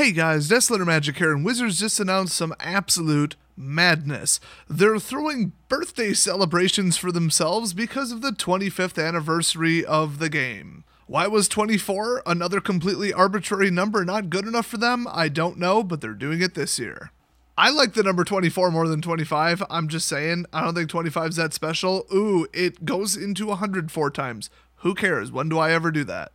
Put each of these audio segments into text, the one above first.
Hey guys, Desolator Magic here, and Wizards just announced some absolute madness. They're throwing birthday celebrations for themselves because of the 25th anniversary of the game. Why was 24, another completely arbitrary number, not good enough for them? I don't know, but they're doing it this year. I like the number 24 more than 25, I'm just saying. I don't think 25's that special. Ooh, it goes into 104 times. Who cares? When do I ever do that?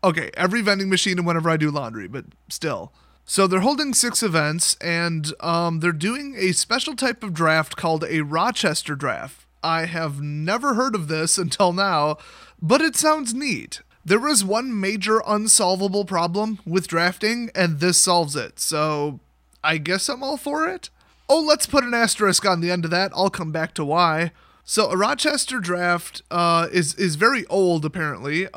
Okay, every vending machine and whenever I do laundry, but still. So they're holding 6 events, and they're doing a special type of draft called a Rochester draft. I have never heard of this until now, but it sounds neat. There is one major unsolvable problem with drafting, and this solves it, so I guess I'm all for it. Oh, let's put an asterisk on the end of that. I'll come back to why. So a Rochester draft is very old, apparently.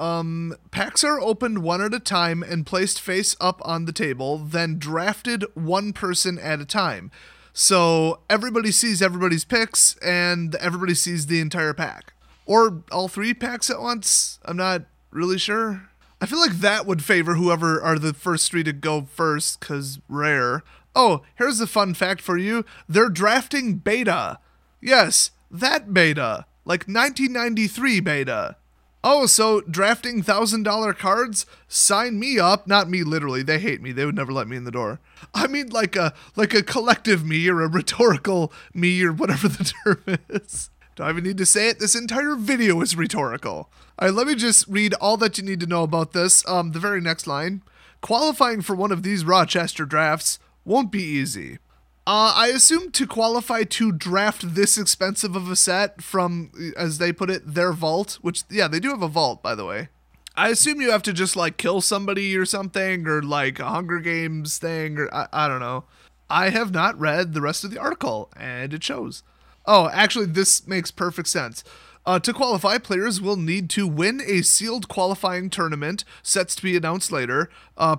Packs are opened one at a time and placed face up on the table, then drafted one person at a time. So everybody sees everybody's picks, and everybody sees the entire pack. Or all 3 packs at once? I'm not really sure. I feel like that would favor whoever are the first 3 to go first, because rare. Oh, here's a fun fact for you. They're drafting beta. Yes, that beta, like 1993 beta. Oh, so drafting $1,000 cards? Sign me up. Not me literally. They hate me. They would never let me in the door. I mean like a collective me or a rhetorical me or whatever the term is. Do I even need to say it? This entire video is rhetorical. All right, let me just read all that you need to know about this. The very next line. Qualifying for one of these Rochester drafts won't be easy. I assume to qualify to draft this expensive of a set from, as they put it, their vault, which, yeah, they do have a vault, by the way. I assume you have to just, like, kill somebody or something, or, like, a Hunger Games thing, or I don't know. I have not read the rest of the article, and it shows. Oh, actually, this makes perfect sense. To qualify, players will need to win a sealed qualifying tournament, sets to be announced later,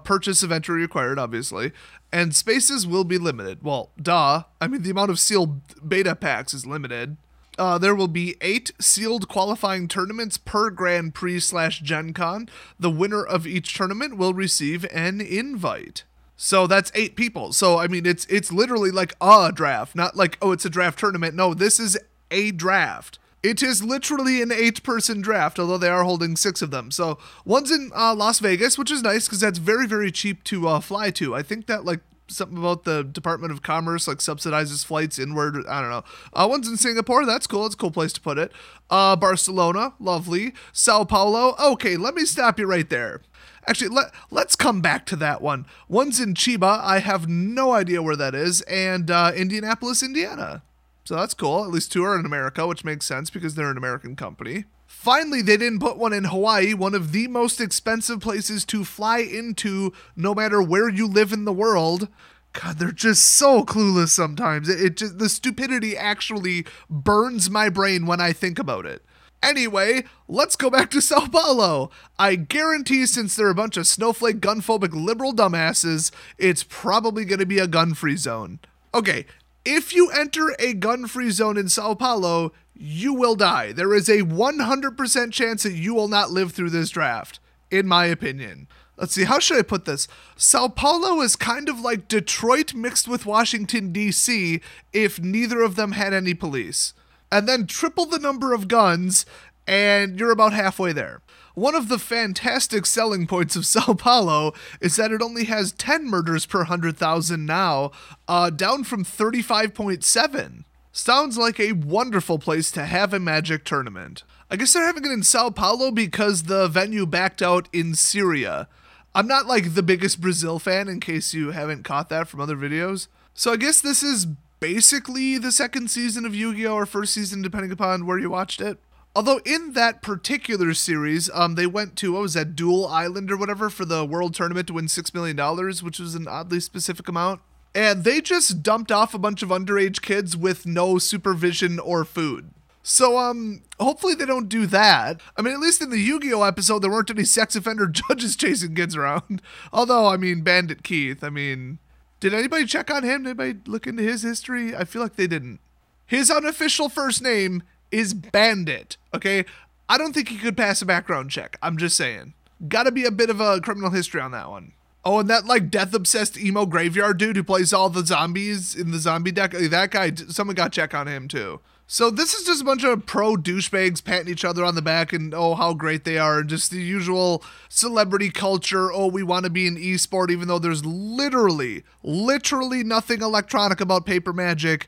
purchase of entry required, obviously, and spaces will be limited. Well, duh. I mean, the amount of sealed beta packs is limited. There will be 8 sealed qualifying tournaments per Grand Prix/Gen Con. The winner of each tournament will receive an invite. So that's 8 people. So, I mean, it's literally like a draft, not like, oh, it's a draft tournament. No, this is a draft. It is literally an 8-person draft, although they are holding 6 of them. So one's in Las Vegas, which is nice because that's very, very cheap to fly to. I think that like something about the Department of Commerce like subsidizes flights inward. I don't know. One's in Singapore. That's cool. It's a cool place to put it. Barcelona, lovely. Sao Paulo. Okay, let me stop you right there. Actually, let's come back to that one. One's in Chiba. I have no idea where that is. And Indianapolis, Indiana. So that's cool. At least 2 are in America, which makes sense because they're an American company. Finally, they didn't put one in Hawaii, one of the most expensive places to fly into no matter where you live in the world. God, they're just so clueless sometimes. The stupidity actually burns my brain when I think about it. Anyway, let's go back to Sao Paulo. I guarantee since they're a bunch of snowflake, gun-phobic, liberal dumbasses, it's probably going to be a gun-free zone. Okay, if you enter a gun-free zone in Sao Paulo, you will die. There is a 100% chance that you will not live through this draft, in my opinion. Let's see, how should I put this? Sao Paulo is kind of like Detroit mixed with Washington, D.C. if neither of them had any police. And then triple the number of guns, and you're about halfway there. One of the fantastic selling points of Sao Paulo is that it only has 10 murders per 100,000 now, down from 35.7. Sounds like a wonderful place to have a Magic tournament. I guess they're having it in Sao Paulo because the venue backed out in Syria. I'm not like the biggest Brazil fan in case you haven't caught that from other videos. So I guess this is basically the second season of Yu-Gi-Oh! Or first season depending upon where you watched it. Although in that particular series, they went to, what was that, Dual Island or whatever for the World Tournament to win $6 million, which was an oddly specific amount. And they just dumped off a bunch of underage kids with no supervision or food. So, hopefully they don't do that. I mean, at least in the Yu-Gi-Oh! Episode, there weren't any sex offender judges chasing kids around. Although, I mean, Bandit Keith, I mean, did anybody check on him? Did anybody look into his history? I feel like they didn't. His unofficial first name is Bandit, okay? I don't think he could pass a background check. I'm just saying. Gotta be a bit of a criminal history on that one. Oh, and that like death-obsessed emo graveyard dude who plays all the zombies in the zombie deck, that guy, someone got check on him too. So this is just a bunch of pro douchebags patting each other on the back and oh, how great they are. Just the usual celebrity culture. Oh, we want to be an esport, even though there's literally nothing electronic about Paper Magic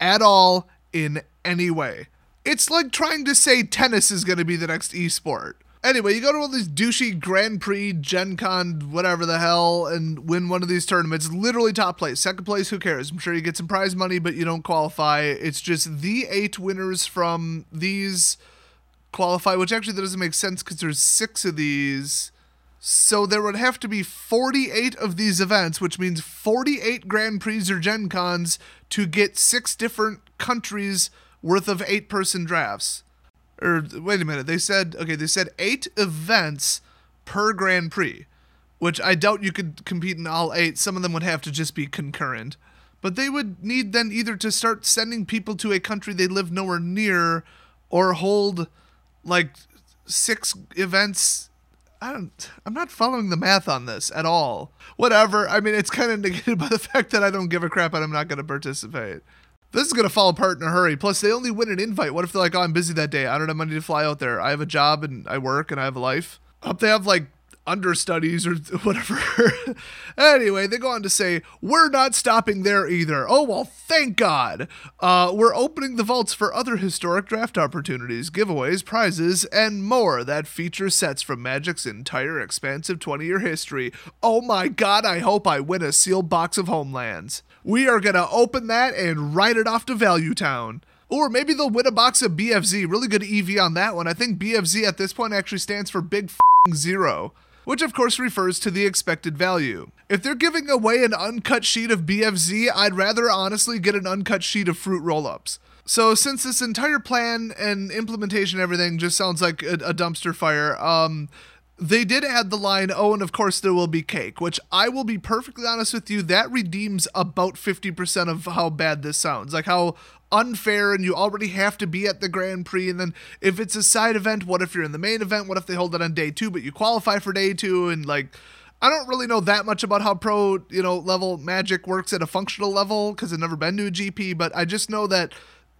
at all in any way. It's like trying to say tennis is going to be the next esport. Anyway, you go to all these douchey Grand Prix, Gen Con, whatever the hell, and win one of these tournaments. Literally top place. Second place, who cares? I'm sure you get some prize money, but you don't qualify. It's just the 8 winners from these qualify, which actually that doesn't make sense because there's 6 of these. So there would have to be 48 of these events, which means 48 Grand Prix or Gen Cons to get 6 different countries worth of 8-person drafts. Or wait a minute, they said 8 events per Grand Prix, which I doubt you could compete in all 8. Some of them would have to just be concurrent. But they would need then either to start sending people to a country they live nowhere near or hold like 6 events. I'm not following the math on this at all. Whatever. I mean, it's kind of negated by the fact that I don't give a crap and I'm not going to participate. This is going to fall apart in a hurry. Plus, they only win an invite. What if they're like, oh, I'm busy that day. I don't have money to fly out there. I have a job and I work and I have a life. I hope they have like understudies or whatever. Anyway, they go on to say, we're not stopping there either. Oh, well, thank God. We're opening the vaults for other historic draft opportunities, giveaways, prizes, and more that feature sets from Magic's entire expansive 20-year history. Oh my God, I hope I win a sealed box of Homelands. We are going to open that and write it off to Value Town. Or maybe they'll win a box of BFZ. Really good EV on that one. I think BFZ at this point actually stands for Big F***ing Zero, which of course refers to the expected value. If they're giving away an uncut sheet of BFZ, I'd rather honestly get an uncut sheet of fruit roll-ups. So since this entire plan and implementation and everything just sounds like a dumpster fire, they did add the line, oh, and of course there will be cake, which I will be perfectly honest with you, that redeems about 50% of how bad this sounds. Like how unfair, and you already have to be at the Grand Prix, and then if it's a side event, what if you're in the main event? What if they hold it on day 2, but you qualify for day 2? And like, I don't really know that much about how pro, level Magic works at a functional level, because I've never been to a GP, but I just know that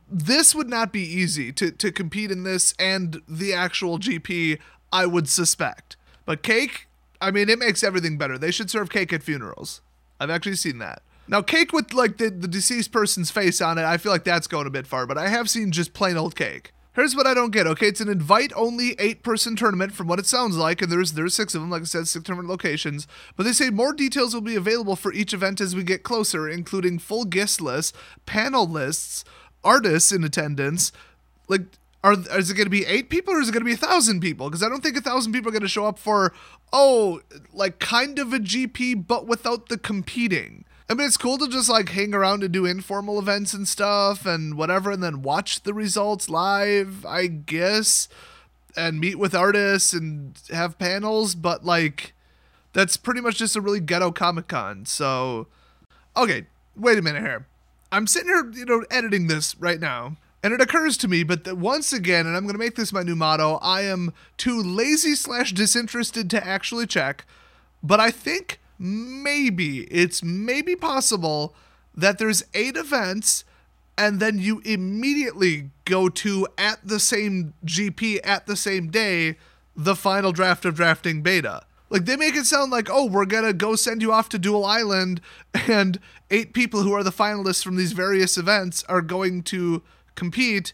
this would not be easy to compete in this and the actual GP, I would suspect. But cake, I mean, it makes everything better. They should serve cake at funerals. I've actually seen that. Now, cake with like the deceased person's face on it, I feel like that's going a bit far, but I have seen just plain old cake. Here's what I don't get, okay? It's an invite-only 8-person tournament from what it sounds like, and there's 6 of them, like I said, 6 different locations. But they say more details will be available for each event as we get closer, including full guest lists, panel lists, artists in attendance. Like, is it going to be 8 people or is it going to be 1,000 people? Because I don't think 1,000 people are going to show up for, like kind of a GP, but without the competing. I mean, it's cool to just like hang around and do informal events and stuff and whatever, and then watch the results live, I guess, and meet with artists and have panels, but like, that's pretty much just a really ghetto Comic-Con. So, okay, wait a minute here. I'm sitting here, editing this right now, and it occurs to me, but once again, and I'm going to make this my new motto, I am too lazy/disinterested to actually check, but I think it's maybe possible that there's 8 events and then you immediately go to, at the same GP at the same day, the final draft of Drafting Beta. Like, they make it sound like, oh, we're going to go send you off to Dual Island and 8 people who are the finalists from these various events are going to compete,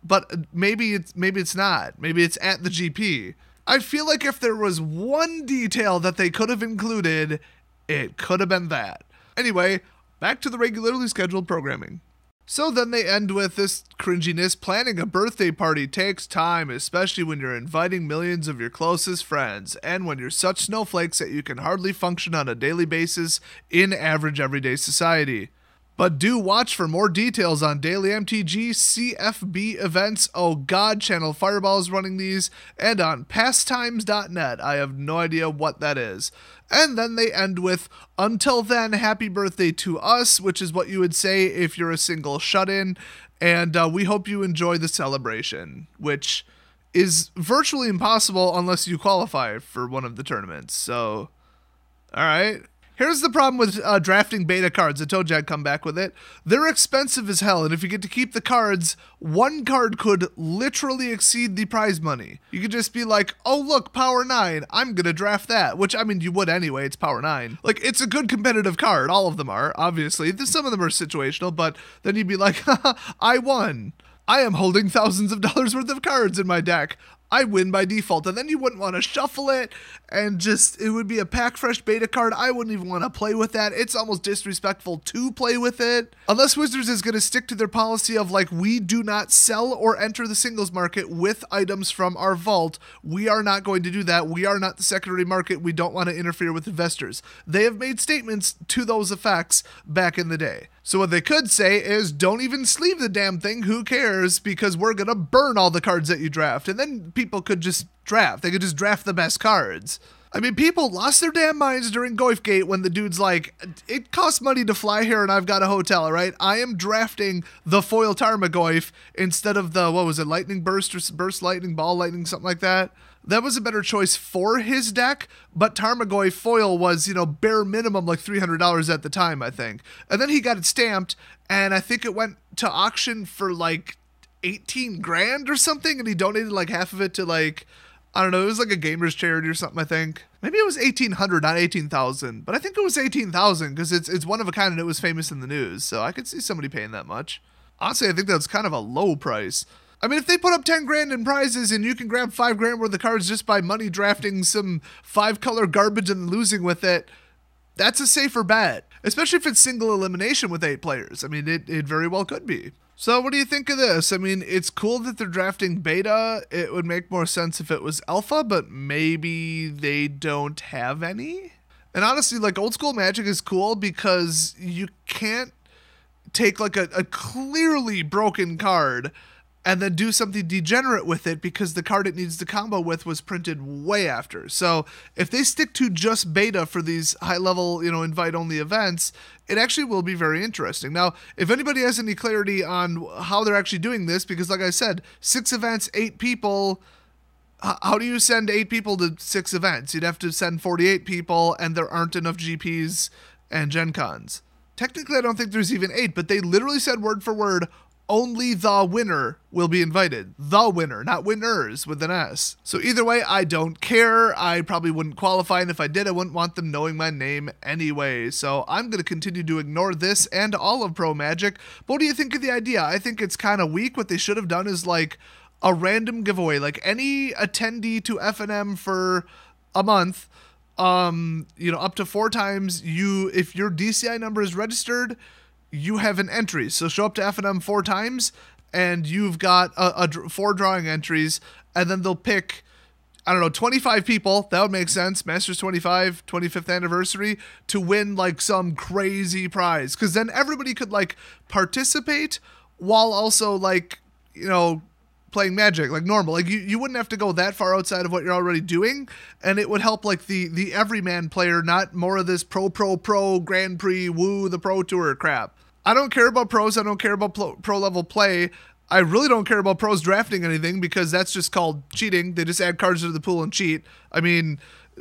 but maybe it's not. Maybe it's at the GP. I feel like if there was one detail that they could have included, it could have been that. Anyway, back to the regularly scheduled programming. So then they end with this cringiness. Planning a birthday party takes time, especially when you're inviting millions of your closest friends, and when you're such snowflakes that you can hardly function on a daily basis in average everyday society. But do watch for more details on daily MTG CFB events. Oh God, Channel Fireball is running these. And on pastimes.net. I have no idea what that is. And then they end with, until then, happy birthday to us, which is what you would say if you're a single shut-in. And we hope you enjoy the celebration, which is virtually impossible unless you qualify for one of the tournaments. So, All right. Here's the problem with drafting beta cards. I told you I'd come back with it. They're expensive as hell, and if you get to keep the cards, one card could literally exceed the prize money. You could just be like, oh look, Power 9, I'm gonna draft that. Which, I mean, you would anyway, it's Power 9. Like, it's a good competitive card. All of them are, obviously. Some of them are situational, but then you'd be like, haha, I won. I am holding thousands of dollars worth of cards in my deck. I win by default. And then you wouldn't want to shuffle it and just, it would be a pack fresh beta card. I wouldn't even want to play with that. It's almost disrespectful to play with it. Unless Wizards is going to stick to their policy of like, we do not sell or enter the singles market with items from our vault. We are not going to do that. We are not the secondary market. We don't want to interfere with investors. They have made statements to those effects back in the day. So what they could say is, don't even sleeve the damn thing, who cares, because we're going to burn all the cards that you draft. And then people could just draft. They could just draft the best cards. I mean, people lost their damn minds during Goifgate when the dude's like, it costs money to fly here and I've got a hotel, right? I am drafting the foil Tarmogoyf instead of the, what was it, Lightning Burst or Burst Lightning, Ball Lightning, something like that. That was a better choice for his deck, but Tarmogoyf foil was, bare minimum like $300 at the time, I think. And then he got it stamped, and I think it went to auction for like 18 grand or something, and he donated like half of it to like, I don't know, it was like a gamer's charity or something, I think. Maybe it was 1,800, not 18,000, but I think it was 18,000 because it's one of a kind and it was famous in the news, so I could see somebody paying that much. Honestly, I think that's kind of a low price. I mean, if they put up 10 grand in prizes and you can grab 5 grand worth of cards just by money drafting some 5-color garbage and losing with it, that's a safer bet. Especially if it's single elimination with 8 players. I mean, it very well could be. So what do you think of this? I mean, it's cool that they're drafting beta. It would make more sense if it was alpha, but maybe they don't have any. And honestly, like, old school Magic is cool because you can't take like a clearly broken card and then do something degenerate with it because the card it needs to combo with was printed way after. So if they stick to just beta for these high-level, invite-only events, it actually will be very interesting. Now, if anybody has any clarity on how they're actually doing this, because like I said, 6 events, 8 people, how do you send 8 people to 6 events? You'd have to send 48 people, and there aren't enough GPs and Gen Cons. Technically, I don't think there's even 8, but they literally said word for word, only the winner will be invited. The winner, not winners with an S. So either way, I don't care. I probably wouldn't qualify, and if I did, I wouldn't want them knowing my name anyway. So I'm going to continue to ignore this and all of Pro Magic. But what do you think of the idea? I think it's kind of weak. What they should have done is like a random giveaway. Like any attendee to FNM for a month, up to 4 times, if your DCI number is registered, you have an entry. So show up to FNM 4 times and you've got 4 drawing entries, and then they'll pick, 25 people. That would make sense. Masters 25, 25th anniversary, to win like some crazy prize. Because then everybody could like participate while also like, playing Magic like normal. Like you wouldn't have to go that far outside of what you're already doing, and it would help like the everyman player, not more of this pro Grand Prix woo the pro tour crap. I don't care about pros. I don't care about pro level play. I really don't care about pros drafting anything because that's just called cheating. They just add cards to the pool and cheat. I mean,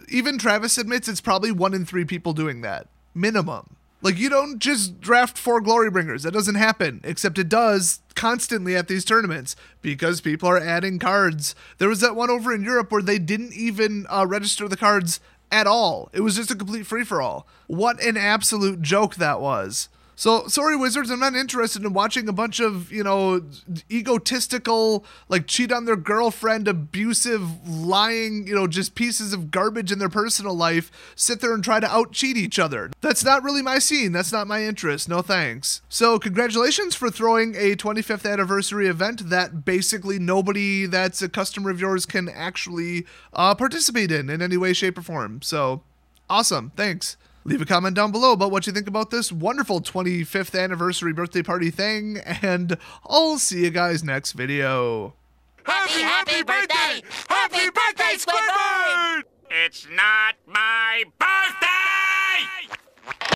even Travis admits it's probably 1 in 3 people doing that. Minimum. Like, you don't just draft 4 Glorybringers. That doesn't happen, except it does constantly at these tournaments because people are adding cards. There was that one over in Europe where they didn't even register the cards at all. It was just a complete free-for-all. What an absolute joke that was. So, sorry, Wizards, I'm not interested in watching a bunch of, egotistical, like, cheat on their girlfriend, abusive, lying, just pieces of garbage in their personal life, sit there and try to out-cheat each other. That's not really my scene. That's not my interest. No thanks. So, congratulations for throwing a 25th anniversary event that basically nobody that's a customer of yours can actually participate in any way, shape, or form. So, awesome. Thanks. Leave a comment down below about what you think about this wonderful 25th anniversary birthday party thing, and I'll see you guys next video. Happy birthday! Happy birthday, Squidward! It's not my